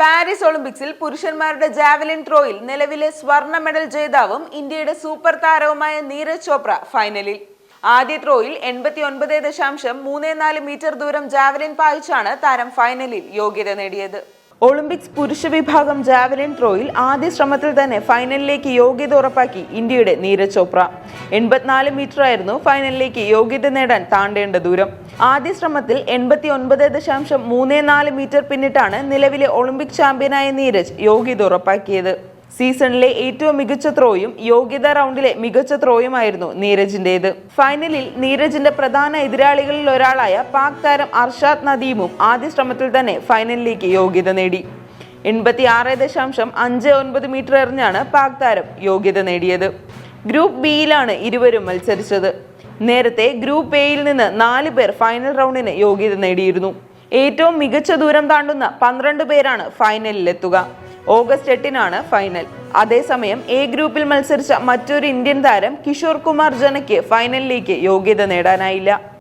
Paris ഒളിമ്പിക്സിൽ പുരുഷന്മാരുടെ javelin ത്രോയിൽ നിലവിലെ സ്വർണ്ണ മെഡൽ ജേതാവും ഇന്ത്യയുടെ സൂപ്പർ താരവുമായ നീരജ് ചോപ്ര ഫൈനലിൽ. ആദ്യ ത്രോയിൽ 89.34 മീറ്റർ ദൂരം ജാവലിൻ പായിച്ചാണ് താരം ഫൈനലിൽ യോഗ്യത നേടിയത്. ഒളിമ്പിക്സ് പുരുഷ വിഭാഗം ജാവലിൻ ത്രോയിൽ ആദ്യ ശ്രമത്തിൽ തന്നെ ഫൈനലിലേക്ക് യോഗ്യത ഉറപ്പാക്കി ഇന്ത്യയുടെ നീരജ് ചോപ്ര. 84 മീറ്റർ ആയിരുന്നു ഫൈനലിലേക്ക് യോഗ്യത നേടാൻ താണ്ടേണ്ട ദൂരം. ആദ്യ ശ്രമത്തിൽ 89.34 മീറ്റർ പിന്നിട്ടാണ് നിലവിലെ ഒളിമ്പിക് ചാമ്പ്യനായ നീരജ് യോഗ്യത ഉറപ്പാക്കിയത്. സീസണിലെ ഏറ്റവും മികച്ച ത്രോയും യോഗ്യതാ റൗണ്ടിലെ മികച്ച ത്രോയുമായിരുന്നു നീരജിന്റേത്. ഫൈനലിൽ നീരജിന്റെ പ്രധാന എതിരാളികളിൽ ഒരാളായ പാക് താരം അർഷാദ് നദീമും ആദ്യ ശ്രമത്തിൽ തന്നെ ഫൈനലിലേക്ക് യോഗ്യത നേടി. 86.59 മീറ്റർ എറിഞ്ഞാണ് പാക് താരം യോഗ്യത നേടിയത്. ഗ്രൂപ്പ് ബിയിലാണ് ഇരുവരും മത്സരിച്ചത്. നേരത്തെ ഗ്രൂപ്പ് എയിൽ നിന്ന് 4 പേർ ഫൈനൽ റൗണ്ടിന് യോഗ്യത നേടിയിരുന്നു. ഏറ്റവും മികച്ച ദൂരം താണ്ടുന്ന 12 പേരാണ് ഫൈനലിലെത്തുക. ഓഗസ്റ്റ് 8-നാണ് ഫൈനൽ. അതേസമയം എ ഗ്രൂപ്പിൽ മത്സരിച്ച മറ്റൊരു ഇന്ത്യൻ താരം കിഷോർ കുമാർ ജനയ്ക്ക് ഫൈനലിലേക്ക് യോഗ്യത നേടാനായില്ല.